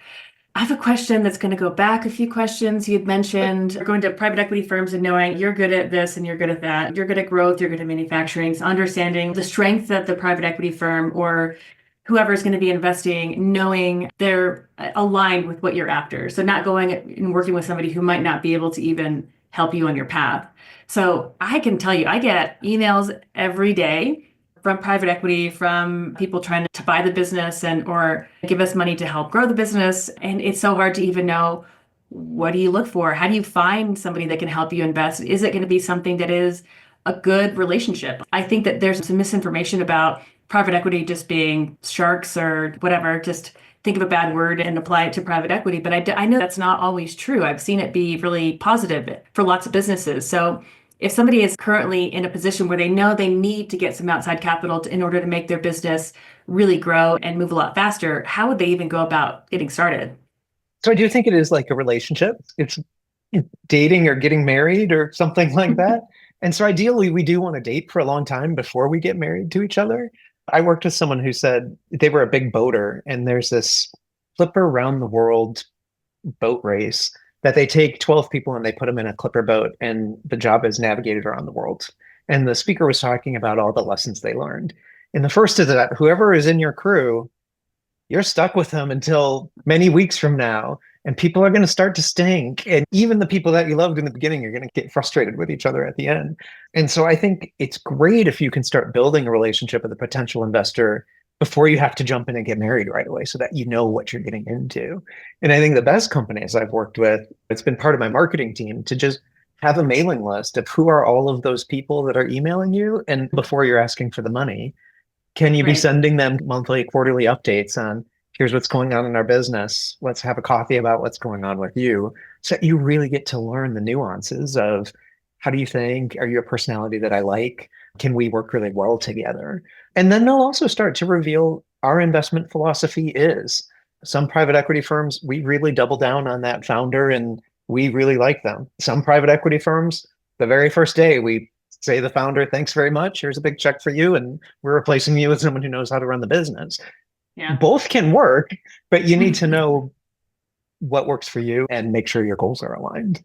I have a question that's going to go back a few questions. You had mentioned going to private equity firms and knowing you're good at this and you're good at that. You're good at growth, you're good at manufacturing. So understanding the strength that the private equity firm or whoever is going to be investing, knowing they're aligned with what you're after. So not going and working with somebody who might not be able to even help you on your path. So I can tell you, I get emails every day from private equity, from people trying to buy the business and or give us money to help grow the business. And it's so hard to even know, what do you look for? How do you find somebody that can help you invest? Is it going to be something that is a good relationship? I think that there's some misinformation about private equity just being sharks or whatever. Just think of a bad word and apply it to private equity. But I know that's not always true. I've seen it be really positive for lots of businesses. So if somebody is currently in a position where they know they need to get some outside capital in order to make their business really grow and move a lot faster, how would they even go about getting started? So I do think it is like a relationship. It's dating or getting married or something like that. And so ideally, we do want to date for a long time before we get married to each other. I worked with someone who said they were a big boater, and there's this flipper round the world boat race that they take 12 people and they put them in a clipper boat, and the job is navigated around the world. And the speaker was talking about all the lessons they learned. And the first is that whoever is in your crew, you're stuck with them until many weeks from now. And people are going to start to stink. And even the people that you loved in the beginning are going to get frustrated with each other at the end. And so I think it's great if you can start building a relationship with a potential investor before you have to jump in and get married right away so that you know what you're getting into. And I think the best companies I've worked with, it's been part of my marketing team to just have a mailing list of who are all of those people that are emailing you. And before you're asking for the money, can you be Right. sending them monthly, quarterly updates on here's what's going on in our business? Let's have a coffee about what's going on with you. So you really get to learn the nuances of how do you think? Are you a personality that I like? Can we work really well together? And then they'll also start to reveal our investment philosophy is. Some private equity firms, we really double down on that founder and we really like them. Some private equity firms, the very first day, we say the founder, thanks very much. Here's a big check for you. And we're replacing you with someone who knows how to run the business. Yeah. Both can work, but you need to know what works for you and make sure your goals are aligned.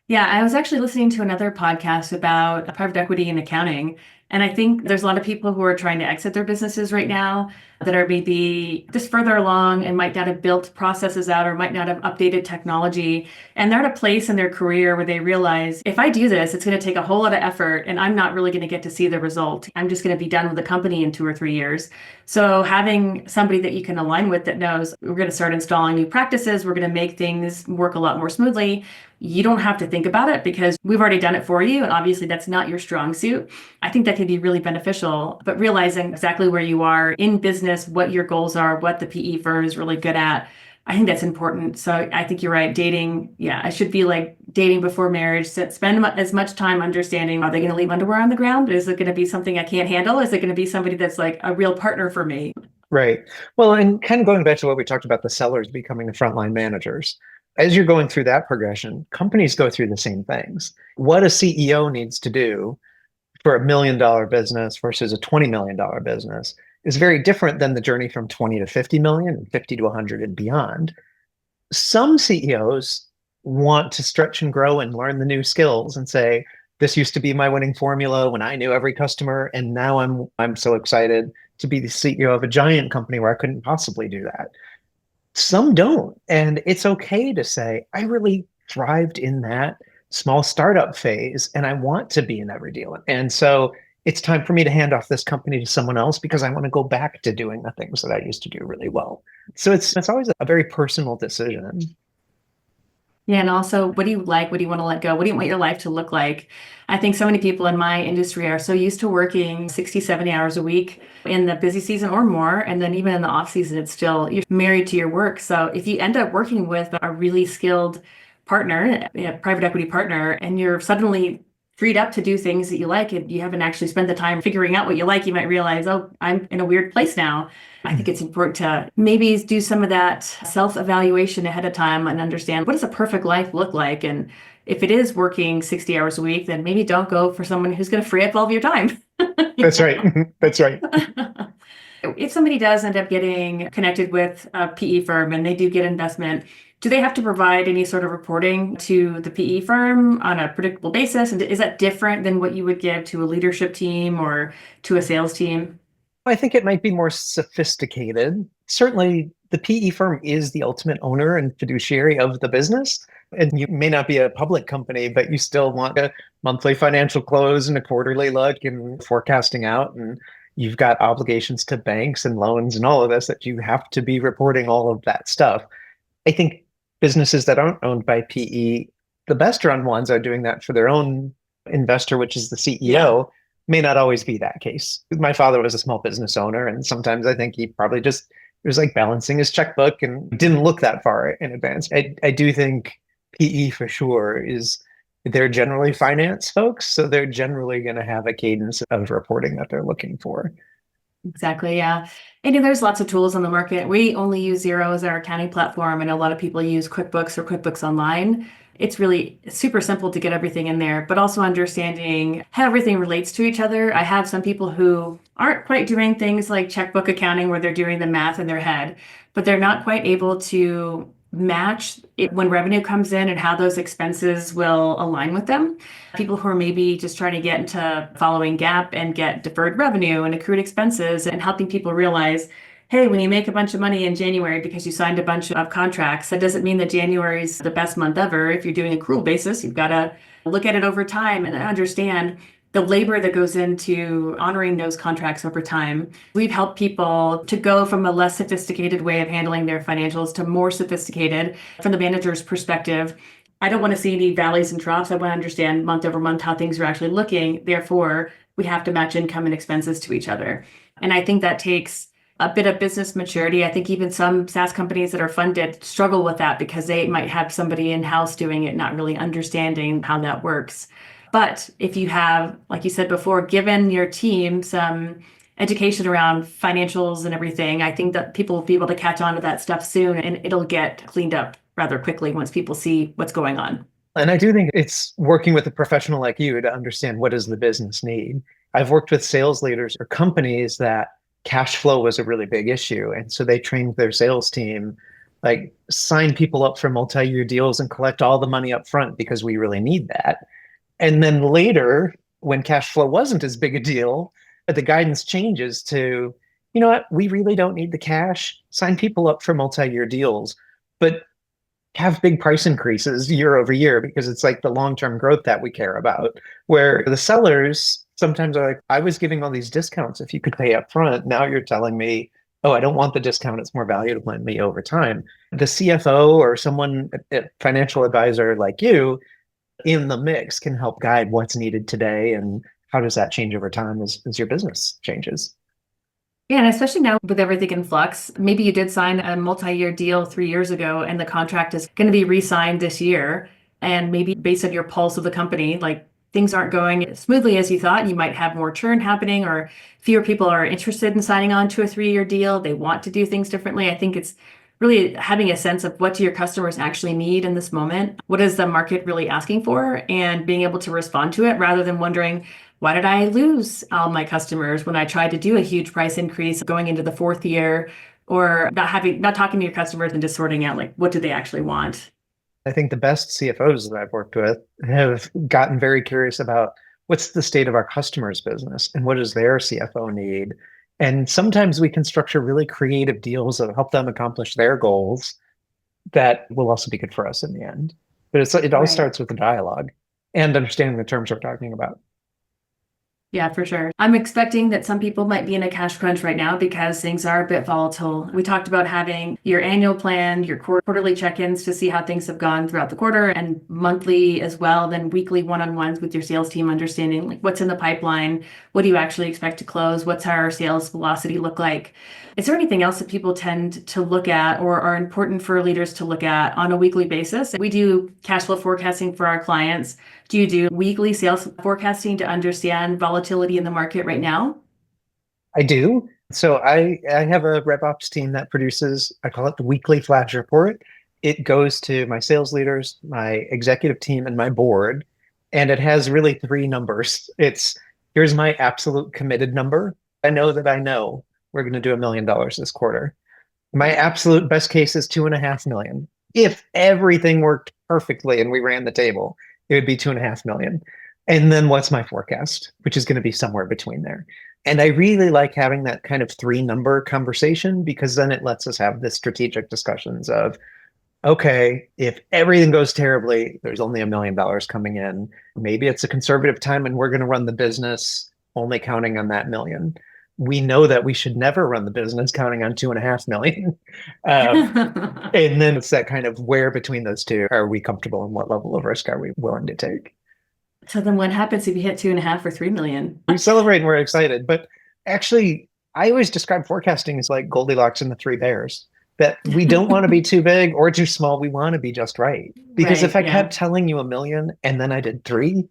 Yeah, I was actually listening to another podcast about private equity and accounting. And I think there's a lot of people who are trying to exit their businesses right now that are maybe just further along and might not have built processes out or might not have updated technology. And they're at a place in their career where they realize if I do this, it's going to take a whole lot of effort and I'm not really going to get to see the result. I'm just going to be done with the company in 2 or 3 years. So having somebody that you can align with that knows we're going to start installing new practices, we're going to make things work a lot more smoothly. You don't have to think about it because we've already done it for you. And obviously, that's not your strong suit. I think that can be really beneficial. But realizing exactly where you are in business, what your goals are, what the PE firm is really good at, I think that's important. So I think you're right. Dating, yeah, I should be like dating before marriage. Spend as much time understanding, are they going to leave underwear on the ground? Is it going to be something I can't handle? Is it going to be somebody that's like a real partner for me? Right. Well, and kind of going back to what we talked about, the sellers becoming the frontline managers. As you're going through that progression, companies go through the same things. What a CEO needs to do for $1 million business versus a $20 million business is very different than the journey from 20 to 50 million and 50 to 100 and beyond. Some CEOs want to stretch and grow and learn the new skills and say, this used to be my winning formula when I knew every customer, and now I'm so excited to be the CEO of a giant company where I couldn't possibly do that. Some don't. And it's okay to say, I really thrived in that small startup phase and I want to be in every deal. And so it's time for me to hand off this company to someone else because I want to go back to doing the things that I used to do really well. So it's always a very personal decision. Yeah, and also, what do you like? What do you want to let go? What do you want your life to look like? I think so many people in my industry are so used to working 60, 70 hours a week in the busy season or more. And then even in the off season, it's still, you're married to your work. So if you end up working with a really skilled partner, a private equity partner, and you're suddenly freed up to do things that you like, and you haven't actually spent the time figuring out what you like, you might realize, oh, I'm in a weird place now. I think it's important to maybe do some of that self-evaluation ahead of time and understand, what does a perfect life look like? And if it is working 60 hours a week, then maybe don't go for someone who's going to free up all of your time. That's right. That's right. If somebody does end up getting connected with a PE firm and they do get investment, do they have to provide any sort of reporting to the PE firm on a predictable basis? And is that different than what you would give to a leadership team or to a sales team? I think it might be more sophisticated. Certainly, the PE firm is the ultimate owner and fiduciary of the business. And you may not be a public company, but you still want a monthly financial close and a quarterly look and forecasting out. And you've got obligations to banks and loans and all of this that you have to be reporting all of that stuff. I think businesses that aren't owned by PE, the best run ones are doing that for their own investor, which is the CEO. May not always be that case. My father was a small business owner, and sometimes I think he probably just it was like balancing his checkbook and didn't look that far in advance. I do think PE for sure is they're generally finance folks, so they're generally going to have a cadence of reporting that they're looking for. Exactly. Yeah. And there's lots of tools on the market. We only use Xero as our accounting platform, and a lot of people use QuickBooks or QuickBooks Online. It's really super simple to get everything in there, but also understanding how everything relates to each other. I have some people who aren't quite doing things like checkbook accounting where they're doing the math in their head, but they're not quite able to match it when revenue comes in and how those expenses will align with them. People who are maybe just trying to get into following GAAP and get deferred revenue and accrued expenses, and helping people realize, hey, when you make a bunch of money in January because you signed a bunch of contracts, that doesn't mean that January is the best month ever. If you're doing accrual basis, you've got to look at it over time and understand the labor that goes into honoring those contracts over time. We've helped people to go from a less sophisticated way of handling their financials to more sophisticated from the manager's perspective. I don't want to see any valleys and troughs. I want to understand month over month how things are actually looking. Therefore, we have to match income and expenses to each other. And I think that takes a bit of business maturity. I think even some SaaS companies that are funded struggle with that because they might have somebody in-house doing it, not really understanding how that works. But if you have, like you said before, given your team some education around financials and everything, I think that people will be able to catch on to that stuff soon, and it'll get cleaned up rather quickly once people see what's going on. And I do think it's working with a professional like you to understand what does the business need. I've worked with sales leaders or companies that cash flow was a really big issue. And so they trained their sales team, like sign people up for multi-year deals and collect all the money up front because we really need that. And then later, when cash flow wasn't as big a deal, the guidance changes to, you know what, we really don't need the cash. Sign people up for multi-year deals, but have big price increases year over year because it's like the long-term growth that we care about. Where the sellers sometimes are like, I was giving all these discounts if you could pay up front. Now you're telling me, oh, I don't want the discount. It's more valuable to me over time. The CFO or someone, a financial advisor like you, in the mix can help guide what's needed today and how does that change over time as your business changes. Yeah, and especially now with everything in flux, maybe you did sign a multi-year deal 3 years ago and the contract is going to be re-signed this year. And maybe based on your pulse of the company, like things aren't going as smoothly as you thought. You might have more churn happening, or fewer people are interested in signing on to a 3-year deal. They want to do things differently. I think it's really having a sense of what do your customers actually need in this moment? What is the market really asking for? And being able to respond to it rather than wondering, why did I lose all my customers when I tried to do a huge price increase going into the 4th year, or not talking to your customers and just sorting out like, what do they actually want? I think the best CFOs that I've worked with have gotten very curious about what's the state of our customers' business and what does their CFO need. And sometimes we can structure really creative deals that help them accomplish their goals that will also be good for us in the end. But it all Right. starts with the dialogue and understanding the terms we're talking about. Yeah, for sure. I'm expecting that some people might be in a cash crunch right now because things are a bit volatile. We talked about having your annual plan, your quarterly check-ins to see how things have gone throughout the quarter, and monthly as well, then weekly one-on-ones with your sales team, understanding like what's in the pipeline, what do you actually expect to close, what's our sales velocity look like. Is there anything else that people tend to look at or are important for leaders to look at on a weekly basis? We do cash flow forecasting for our clients. Do you do weekly sales forecasting to understand volatility in the market right now? I do. So I have a RevOps team that produces, I call it the weekly flash report. It goes to my sales leaders, my executive team, and my board. And it has really three numbers. It's here's my absolute committed number. I know we're going to do $1 million this quarter. My absolute best case is 2.5 million. If everything worked perfectly and we ran the table, it would be 2.5 million. And then what's my forecast, which is going to be somewhere between there. And I really like having that kind of three number conversation because then it lets us have the strategic discussions of, okay, if everything goes terribly, there's only $1 million coming in. Maybe it's a conservative time and we're going to run the business only counting on that million. We know that we should never run the business counting on 2.5 million. And then it's that kind of where between those two are we comfortable and what level of risk are we willing to take? So then what happens if you hit 2.5 or 3 million? We celebrate and we're excited, but actually, I always describe forecasting as like Goldilocks and the Three Bears. That we don't want to be too big or too small. We want to be just right. Because if Right, I yeah. kept telling you 1 million and then I did three,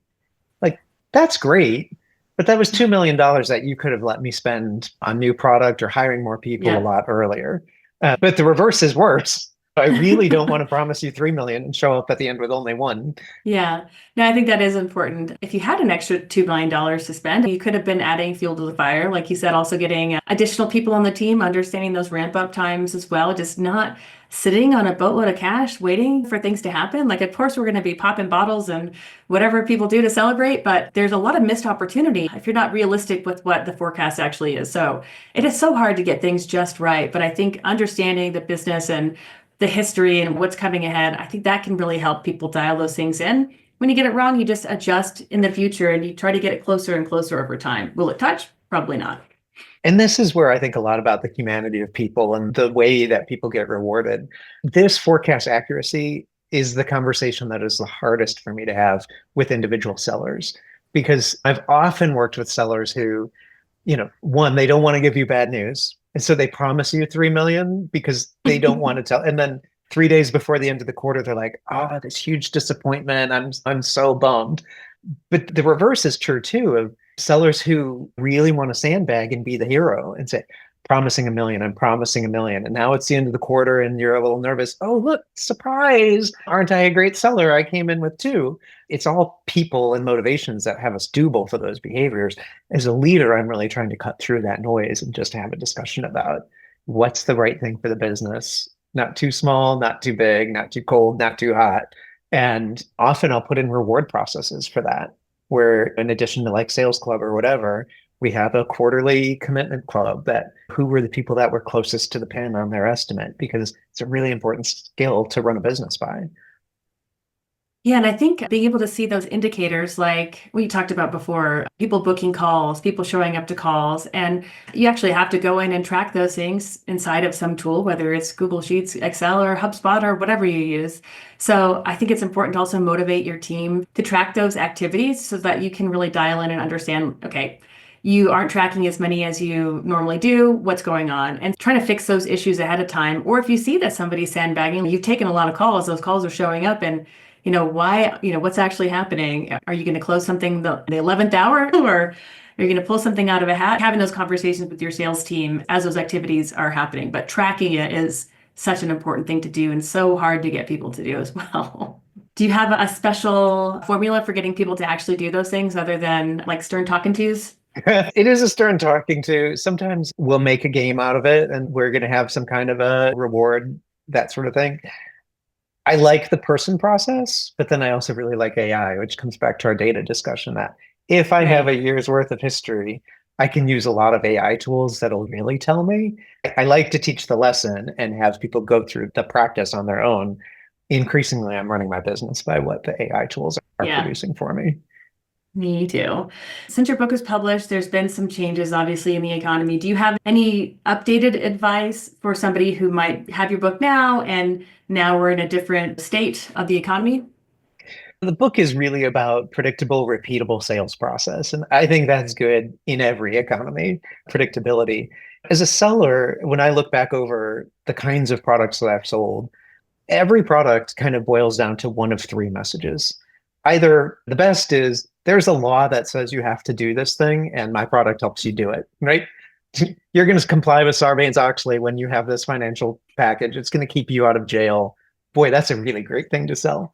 like that's great. But that was $2 million that you could have let me spend on new product or hiring more people a Yeah. lot earlier. But the reverse is worse. I really don't want to promise you 3 million and show up at the end with only one. Yeah. No, I think that is important. If you had an extra $2 million to spend, you could have been adding fuel to the fire. Like you said, also getting additional people on the team, understanding those ramp up times as well, just not sitting on a boatload of cash waiting for things to happen. Like, of course, we're going to be popping bottles and whatever people do to celebrate, but there's a lot of missed opportunity if you're not realistic with what the forecast actually is. So it is so hard to get things just right. But I think understanding the business and the history and what's coming ahead, I think that can really help people dial those things in. When you get it wrong, you just adjust in the future and you try to get it closer and closer over time. Will it touch? Probably not. And this is where I think a lot about the humanity of people and the way that people get rewarded. This forecast accuracy is the conversation that is the hardest for me to have with individual sellers because I've often worked with sellers who, one, they don't want to give you bad news. And so they promise you 3 million because they don't want to tell. And then 3 days before the end of the quarter, they're like, oh, this huge disappointment. I'm so bummed. But the reverse is true too of sellers who really want to sandbag and be the hero and say, promising 1 million, I'm promising 1 million. And now it's the end of the quarter and you're a little nervous. Oh, look, surprise. Aren't I a great seller? I came in with two. It's all people and motivations that have us do both of those behaviors. As a leader, I'm really trying to cut through that noise and just have a discussion about what's the right thing for the business. Not too small, not too big, not too cold, not too hot. And often I'll put in reward processes for that, where in addition to like sales club or whatever, we have a quarterly commitment club that who were the people that were closest to the pin on their estimate, because it's a really important skill to run a business by. Yeah, and I think being able to see those indicators, like we talked about before, people booking calls, people showing up to calls, and you actually have to go in and track those things inside of some tool, whether it's Google Sheets, Excel, or HubSpot, or whatever you use. So I think it's important to also motivate your team to track those activities so that you can really dial in and understand, okay, you aren't tracking as many as you normally do, what's going on, and trying to fix those issues ahead of time. Or if you see that somebody's sandbagging, you've taken a lot of calls, those calls are showing up, and why, what's actually happening? Are you going to close something the 11th hour or are you going to pull something out of a hat? Having those conversations with your sales team as those activities are happening, but tracking it is such an important thing to do and so hard to get people to do as well. Do you have a special formula for getting people to actually do those things other than like stern talking tos? It is a stern talking to. Sometimes we'll make a game out of it and we're going to have some kind of a reward, that sort of thing. I like the person process, but then I also really like AI, which comes back to our data discussion that if I have a Right. year's worth of history, I can use a lot of AI tools that'll really tell me. I like to teach the lesson and have people go through the practice on their own. Increasingly, I'm running my business by what the AI tools are Yeah. producing for me. Me too. Since your book was published, there's been some changes, obviously, in the economy. Do you have any updated advice for somebody who might have your book now and now we're in a different state of the economy? The book is really about predictable, repeatable sales process. And I think that's good in every economy, predictability. As a seller, when I look back over the kinds of products that I've sold, every product kind of boils down to one of three messages. Either the best is there's a law that says you have to do this thing, and my product helps you do it, right? You're going to comply with Sarbanes-Oxley when you have this financial package. It's going to keep you out of jail. Boy, that's a really great thing to sell.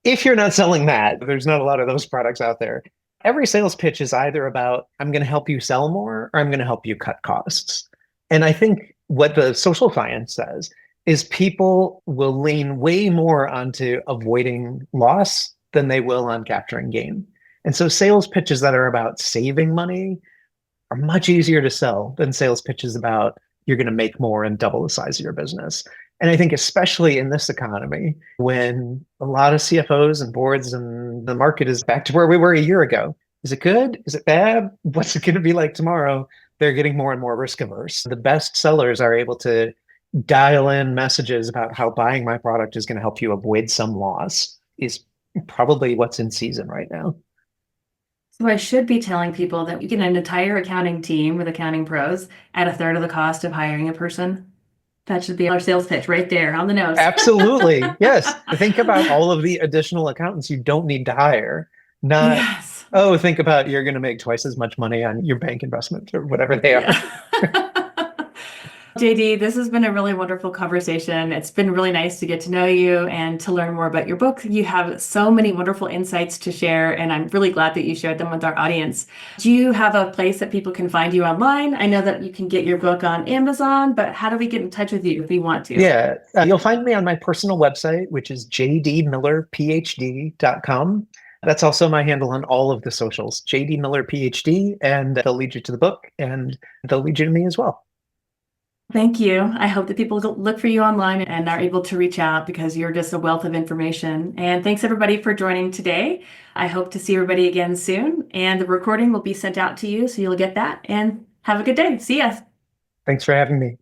If you're not selling that, there's not a lot of those products out there. Every sales pitch is either about, I'm going to help you sell more or I'm going to help you cut costs. And I think what the social science says is people will lean way more onto avoiding loss than they will on capturing gain. And so sales pitches that are about saving money are much easier to sell than sales pitches about you're going to make more and double the size of your business. And I think especially in this economy, when a lot of CFOs and boards and the market is back to where we were a year ago, is it good? Is it bad? What's it going to be like tomorrow? They're getting more and more risk averse. The best sellers are able to dial in messages about how buying my product is going to help you avoid some loss is probably what's in season right now. So I should be telling people that we get an entire accounting team with Accounting Pros at a third of the cost of hiring a person. That should be our sales pitch right there on the nose. Absolutely. Yes. Think about all of the additional accountants you don't need to hire. Not, Yes. oh, think about you're going to make twice as much money on your bank investment or whatever they are. Yeah. JD, this has been a really wonderful conversation. It's been really nice to get to know you and to learn more about your book. You have so many wonderful insights to share, and I'm really glad that you shared them with our audience. Do you have a place that people can find you online? I know that you can get your book on Amazon, but how do we get in touch with you if we want to? Yeah. You'll find me on my personal website, which is jdmillerphd.com. That's also my handle on all of the socials, JD Miller PhD, and they'll lead you to the book and they'll lead you to me as well. Thank you. I hope that people look for you online and are able to reach out because you're just a wealth of information. And thanks everybody for joining today. I hope to see everybody again soon. And the recording will be sent out to you, so you'll get that. And have a good day. See ya. Thanks for having me.